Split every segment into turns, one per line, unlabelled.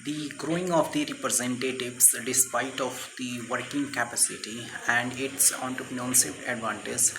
The growing of the representatives despite of the working capacity and its entrepreneurship advantage,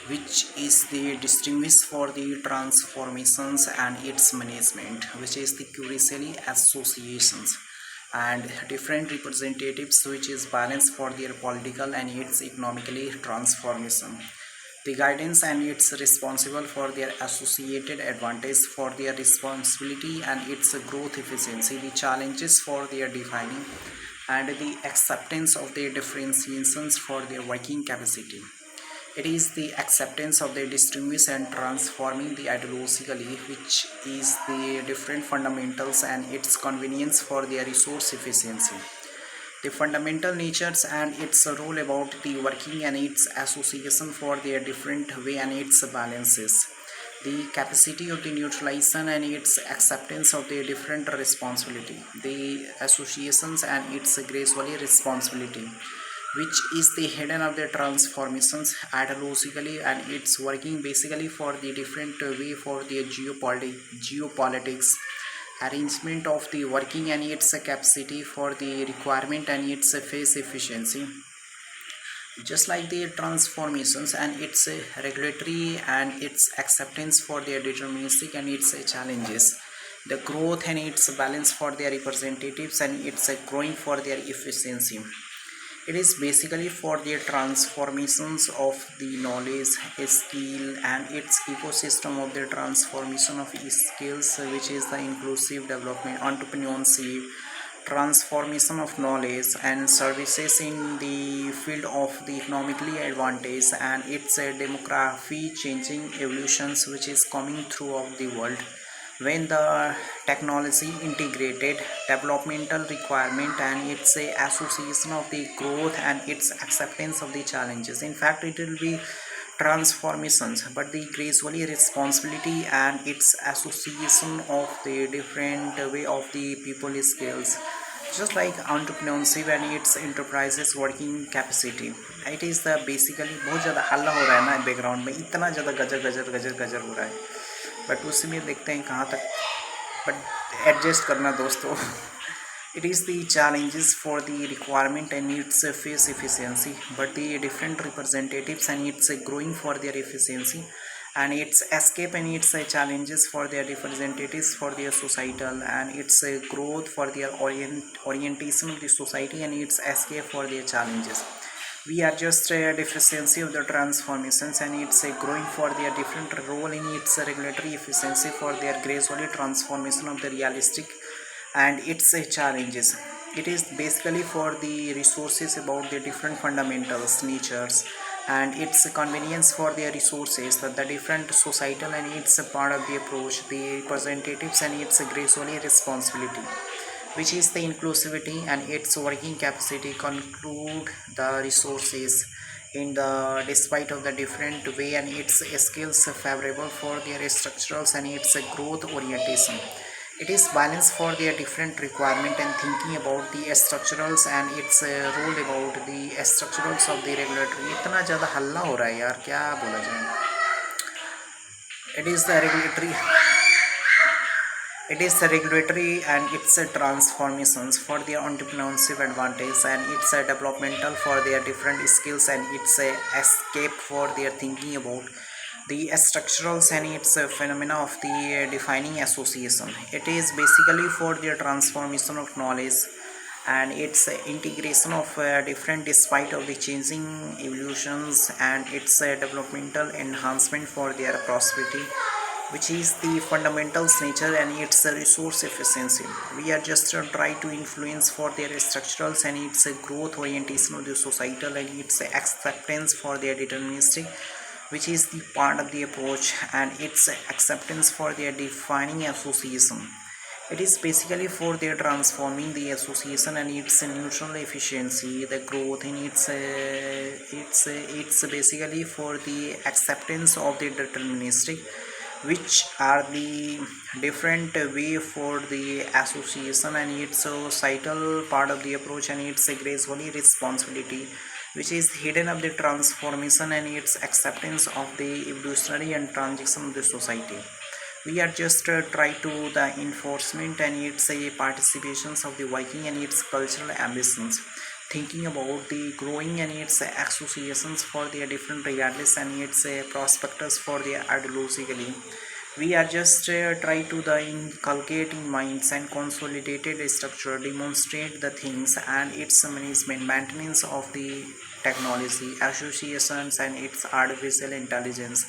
which is the distinguished for the transformations and its management, which is the curiously associations and different representatives, which is balanced for their political and its economically transformation. The guidance and its responsible for their associated advantage for their responsibility and its growth efficiency, the challenges for their defining and the acceptance of their differentiations for their working capacity. It is the acceptance of the distinguished and transforming the ideologically, which is the different fundamentals and its convenience for their resource efficiency. The fundamental natures and its role about the working and its association for their different way and its balances. The capacity of the neutralization and its acceptance of the different responsibility. The associations and its gradually responsibility, which is the hidden of the transformations ideologically and it's working basically for the different way for the geopolitics arrangement of the working and its capacity for the requirement and its phase efficiency, just like the transformations and its regulatory and its acceptance for their deterministic and its challenges, the growth and its balance for their representatives and its growing for their efficiency. It is basically for the transformations of the knowledge, skill, and its ecosystem of the transformation of skills, which is the inclusive development, entrepreneurship, transformation of knowledge and services in the field of the economically advantage and its demography changing evolutions, which is coming throughout the world when the technology integrated developmental requirement and its a association of the growth and its acceptance of the challenges. In fact, it will be transformations but the gradually responsibility and its association of the different way of the people skills, just like entrepreneurship and its enterprises working capacity. It is the basically बहुत ज़्यादा हल्ला हो रहा है ना background में, इतना ज़्यादा गजर गजर गजर गजर हो रहा है, बट उसी में देखते हैं कहाँ तक, बट एडजस्ट करना दोस्तों. It is the challenges for the requirement and its face efficiency, but the different representatives and its growing for their efficiency and its escape and its challenges for their representatives for their societal and its growth for their orientation of the society and its escape for their challenges. We are just a deficiency of the transformations and it's a growing for their different role in its regulatory efficiency for their gradually transformation of the realistic and its challenges. It is basically for the resources about the different fundamentals natures and its convenience for their resources that the different societal and its part of the approach, the representatives and its gradually responsibility, which is the inclusivity and its working capacity conclude the resources in the despite of the different way and its skills favorable for their structurals and its growth orientation. It is balanced for their different requirement and thinking about the structurals and its role about the structurals of the regulatory. इतना ज़्यादा हल्ला हो रहा है यार, क्या बोला जाए. It is the regulatory, it is the regulatory and its transformations for their entrepreneurship advantage and its developmental for their different skills and its escape for their thinking about the structurals and its phenomena of the defining association. It is basically for their transformation of knowledge and its integration of different despite of the changing evolutions and its developmental enhancement for their prosperity, which is the fundamentals nature and its resource efficiency. We are just try to influence for their structurals and its growth orientation of the societal and its acceptance for their deterministic, which is the part of the approach and its acceptance for their defining association. It is basically for their transforming the association and its neutral efficiency, the growth in it's basically for the acceptance of the deterministic, which are the different way for the association and its societal part of the approach and its gradually responsibility, which is hidden of the transformation and its acceptance of the evolutionary and transition of the society, We are just try to the enforcement and its participations of the working and its cultural ambitions, thinking about the growing and its associations for their different regardless and its prospectus for their ideologically. We are just try to the inculcate in minds and consolidated structure, demonstrate the things and its management, maintenance of the technology, associations and its artificial intelligence.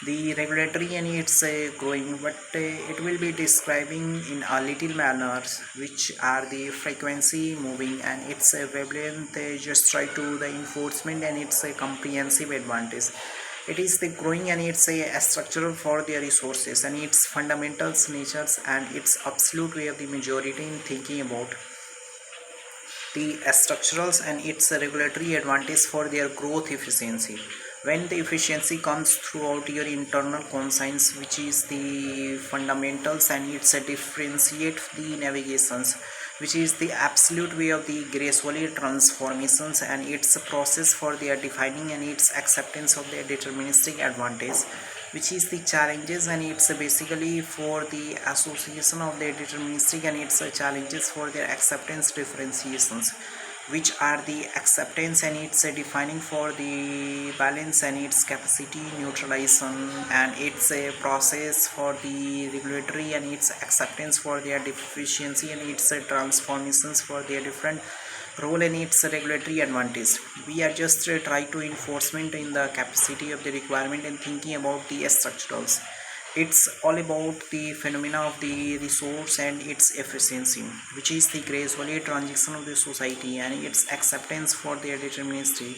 The regulatory and its growing, but it will be describing in a little manners, which are the frequency moving and its prevalent. Just try to the enforcement and its comprehensive advantage. It is the growing and it's a structural for their resources and its fundamentals, natures, and its absolute way of the majority in thinking about the structurals and its regulatory advantage for their growth efficiency. When the efficiency comes throughout your internal conscience, which is the fundamentals and it's a differentiate the navigations, which is the absolute way of the gracefully transformations and its process for their defining and its acceptance of their deterministic advantage, which is the challenges and it's basically for the association of their deterministic and its challenges for their acceptance differentiations, which are the acceptance and its defining for the balance and its capacity neutralization and its a process for the regulatory and its acceptance for their deficiency and its transformations for their different role and its regulatory advantage. We are just try to enforcement in the capacity of the requirement and thinking about the structurals. It's all about the phenomena of the resource and its efficiency, which is the gradually transition of the society and its acceptance for their determinacy,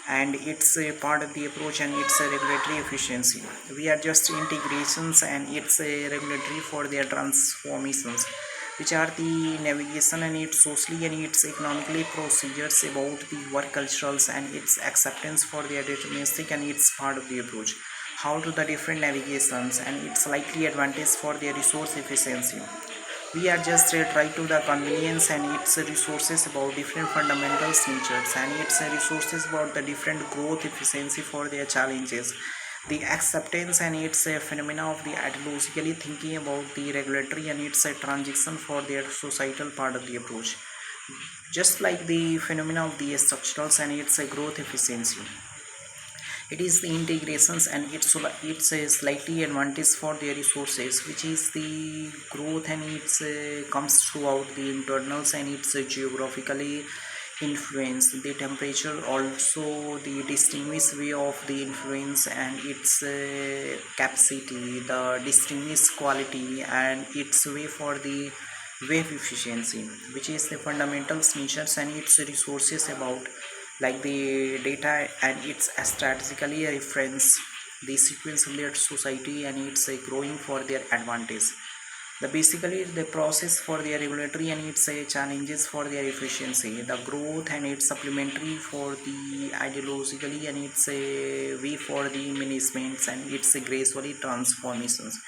and it's a part of the approach and its a regulatory efficiency. We are just integrations and its a regulatory for their transformations, which are the navigation and its socially and its economically procedures about the work culturals and its acceptance for their deterministic and its part of the approach, how to the different navigations and its likely advantage for their resource efficiency. We are just try to the convenience and its resources about different fundamentals natures and its resources about the different growth efficiency for their challenges, the acceptance and its phenomena of the ideologically thinking about the regulatory and its transition for their societal part of the approach, just like the phenomena of the structurals and its growth efficiency. It is the integrations and it's a slightly advantage for their resources, which is the growth and it's comes throughout the internals and it's geographically influence the temperature, also the distinguished way of the influence and its capacity, the distinguished quality and its way for the wave efficiency, which is the fundamentals natures and its resources about like the data and its strategically reference the sequence of their society and its growing for their advantage. The basically the process for their regulatory and its challenges for their efficiency, the growth and its supplementary for the ideologically and its way for the managements and its gracefully transformations,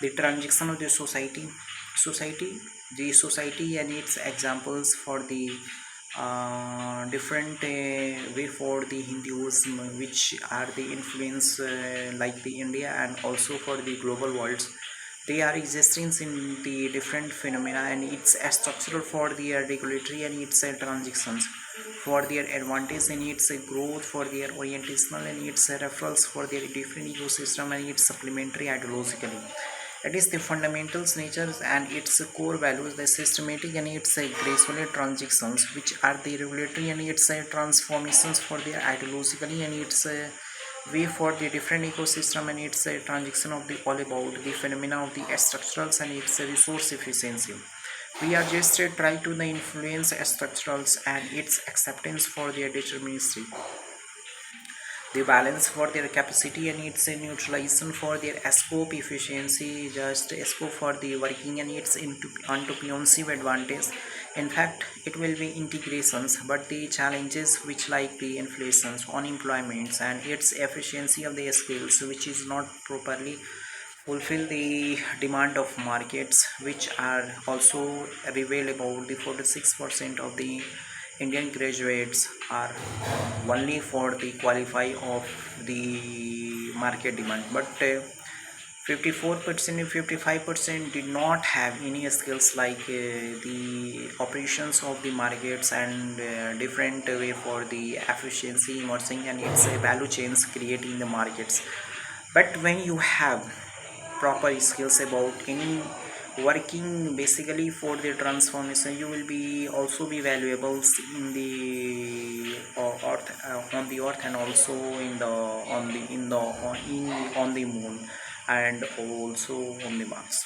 the transition of the society, the society and its examples for the different way for the Hinduism, which are the influence like the India and also for the global worlds. They are existing in the different phenomena and it's a structural for their regulatory and its transactions for their advantage and its growth for their orientational and its referrals for their different ecosystem and its supplementary ideologically. It is the fundamentals natures and its core values, the systematic and its graceful transactions, which are the regulatory and its transformations for their ideologically and its way for the different ecosystem and its transaction of the all about the phenomena of the structurals and its resource efficiency. We are just try to the influence structurals and its acceptance for their determinacy, the balance for their capacity and its neutralization for their scope efficiency, just scope for the working and its into entrepreneurship advantage. In fact, it will be integrations, but the challenges which like the inflations, unemployments and its efficiency of the skills which is not properly fulfill the demand of markets, which are also reveal about the 46% of the Indian graduates are only for the qualify of the market demand, but 54% and 55% did not have any skills like the operations of the markets and different way for the efficiency emerging and its value chains creating the markets. But when you have proper skills about any working basically for the transformation, you will be also be valuable in the earth, on the earth, and also in the on the in the on the moon, and also on the Mars.